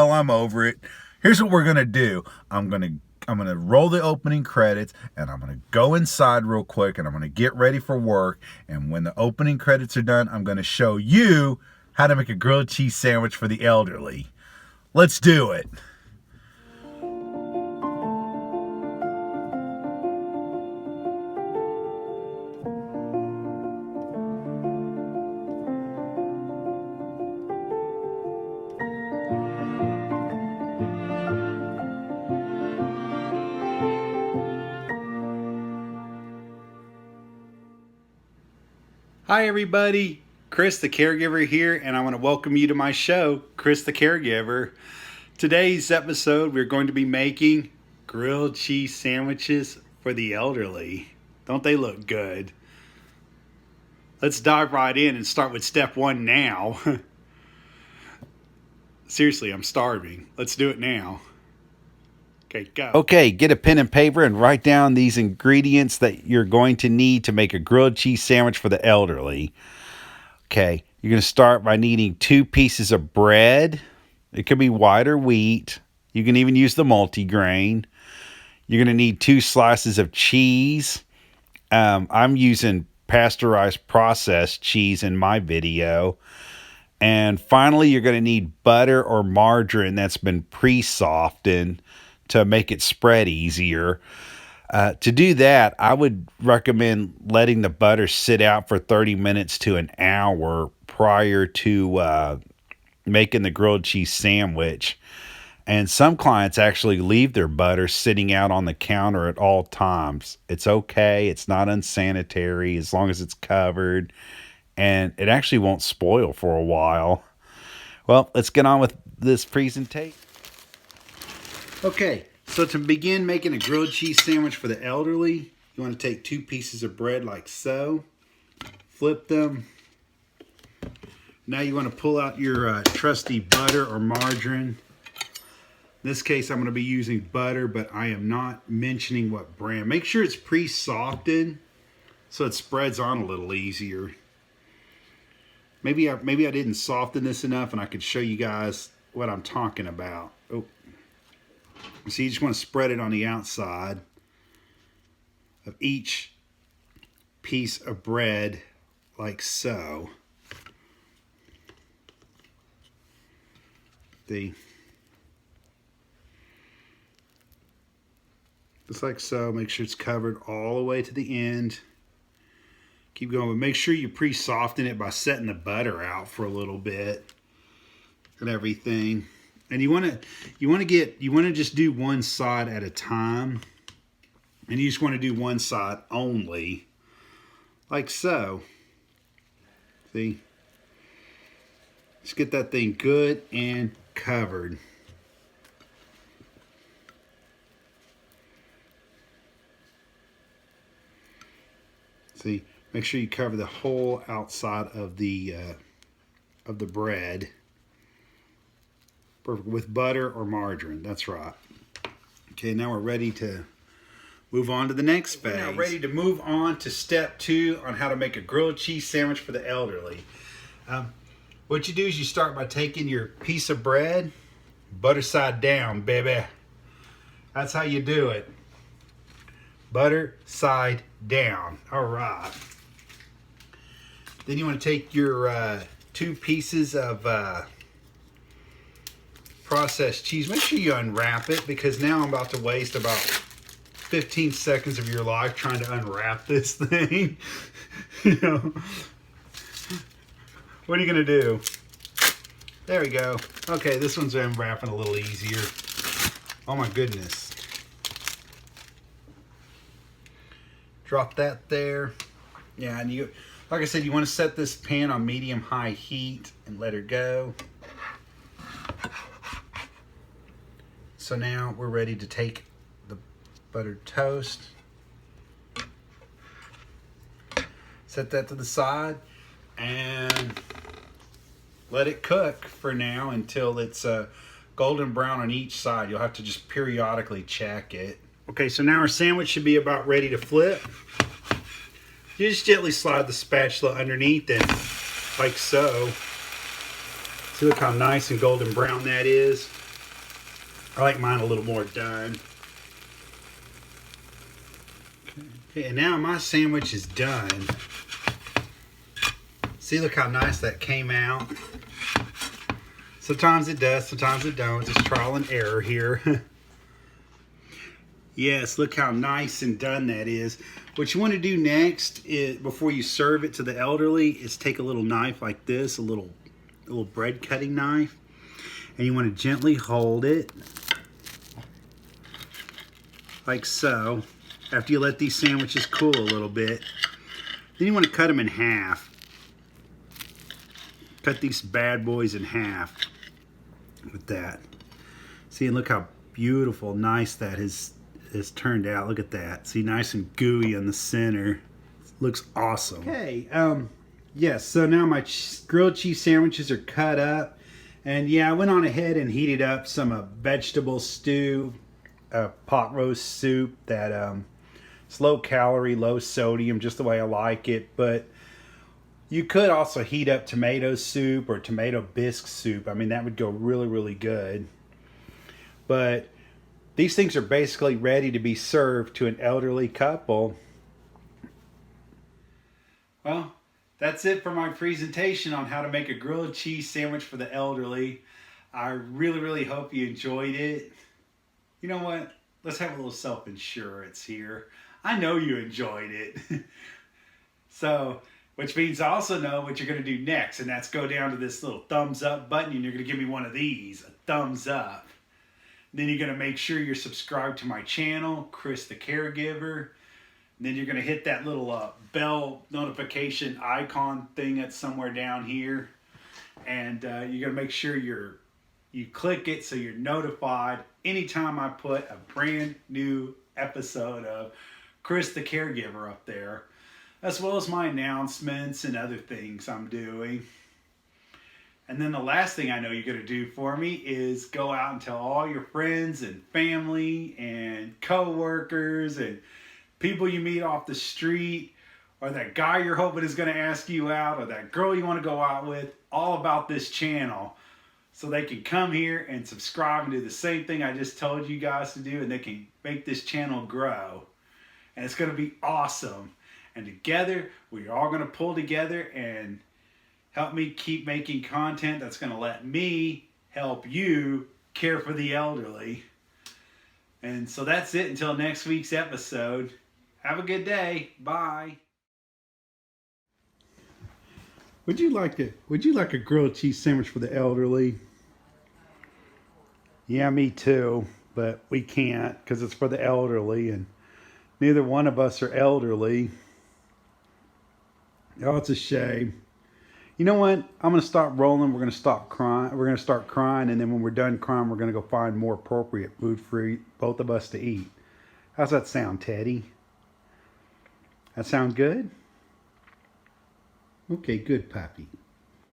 well, I'm over it. Here's what we're gonna do. I'm gonna roll the opening credits, and I'm gonna go inside real quick, and I'm gonna get ready for work. And when the opening credits are done, I'm gonna show you how to make a grilled cheese sandwich for the elderly. Let's do it. Hi everybody, Chris the Caregiver here, and I want to welcome you to my show, Chris the Caregiver. Today's episode, we're going to be making grilled cheese sandwiches for the elderly. Don't they look good? Let's dive right in and start with step one now. Seriously, I'm starving. Let's do it now. Okay, go. Okay, get a pen and paper and write down these ingredients that you're going to need to make a grilled cheese sandwich for the elderly. Okay, you're going to start by needing 2 pieces of bread. It could be white or wheat. You can even use the multigrain. You're going to need 2 slices of cheese. I'm using pasteurized processed cheese in my video. And finally, you're going to need butter or margarine that's been pre-softened to make it spread easier. To do that, I would recommend letting the butter sit out for 30 minutes to an hour prior to making the grilled cheese sandwich. And some clients actually leave their butter sitting out on the counter at all times. It's okay. It's not unsanitary as long as it's covered. And it actually won't spoil for a while. Well, let's get on with this presentation. Okay, so to begin making a grilled cheese sandwich for the elderly, you want to take 2 pieces of bread like so, flip them. Now you want to pull out your trusty butter or margarine. In this case, I'm going to be using butter, but I am not mentioning what brand. Make sure it's pre-softened so it spreads on a little easier. Maybe I didn't soften this enough, and I could show you guys what I'm talking about. Oh. So you just want to spread it on the outside of each piece of bread like so. Just like so. Make sure it's covered all the way to the end. Keep going, but make sure you pre-soften it by setting the butter out for a little bit and everything. And you want to just do one side at a time. And you just want to do one side only. Like so. See? Just get that thing good and covered. See? Make sure you cover the whole outside of the bread. Perfect. With butter or margarine. That's right. Okay, now we're ready to move on to the next phase. We're now ready to move on to step 2 on how to make a grilled cheese sandwich for the elderly. What you do is you start by taking your piece of bread, butter side down, baby. That's how you do it. Butter side down. All right. Then you want to take your 2 pieces of processed cheese. Make sure you unwrap it, because now I'm about to waste about 15 seconds of your life trying to unwrap this thing. You know, what are you gonna do? There we go. Okay, this one's unwrapping a little easier. Oh my goodness. Drop that there. Yeah, and you, like I said, you want to set this pan on medium-high heat and let her go. So now we're ready to take the buttered toast, set that to the side, and let it cook for now until it's golden brown on each side. You'll have to just periodically check it. Okay, so now our sandwich should be about ready to flip. You just gently slide the spatula underneath it, like so. See, look how nice and golden brown that is. I like mine a little more done. Okay, and now my sandwich is done. See, look how nice that came out. Sometimes it does, sometimes it don't. Just trial and error here. Yes, look how nice and done that is. What you want to do next is, before you serve it to the elderly, is take a little knife like this, a little bread cutting knife, and you want to gently hold it like so. After you let these sandwiches cool a little bit, then you want to cut them in half. Cut these bad boys in half with that. See, and look how beautiful, nice that has turned out. Look at that. See, nice and gooey in the center. Looks awesome. Okay, yes, so now my grilled cheese sandwiches are cut up. And yeah, I went on ahead and heated up some vegetable stew, pot roast soup that it's low calorie, low sodium, just the way I like it. But you could also heat up tomato soup or tomato bisque soup. I mean, that would go really, really good. But these things are basically ready to be served to an elderly couple. Well, that's it for my presentation on how to make a grilled cheese sandwich for the elderly. I really, really hope you enjoyed it. You know what? Let's have a little self-insurance here. I know you enjoyed it. So, which means I also know what you're going to do next, and that's go down to this little thumbs up button, and you're going to give me one of these, a thumbs up. Then you're going to make sure you're subscribed to my channel, Chris The Caregiver. And then you're going to hit that little bell notification icon thing that's somewhere down here. And you're going to make sure you click it so you're notified anytime I put a brand new episode of Chris The Caregiver up there, as well as my announcements and other things I'm doing. And then the last thing I know you're going to do for me is go out and tell all your friends and family and co-workers and people you meet off the street, or that guy you're hoping is going to ask you out, or that girl you want to go out with, all about this channel, so they can come here and subscribe and do the same thing I just told you guys to do, and they can make this channel grow. And it's going to be awesome. And together, we're all going to pull together and help me keep making content that's going to let me help you care for the elderly. And so that's it until next week's episode. Have a good day. Bye. Would you like a grilled cheese sandwich for the elderly? Yeah, me too, but we can't because it's for the elderly, and neither one of us are elderly. Oh, it's a shame. You know what? I'm going to stop rolling. We're going to stop crying. We're going to start crying, and then when we're done crying, we're going to go find more appropriate food for both of us to eat. How's that sound, Teddy? That sound good? Okay, good, Pappy.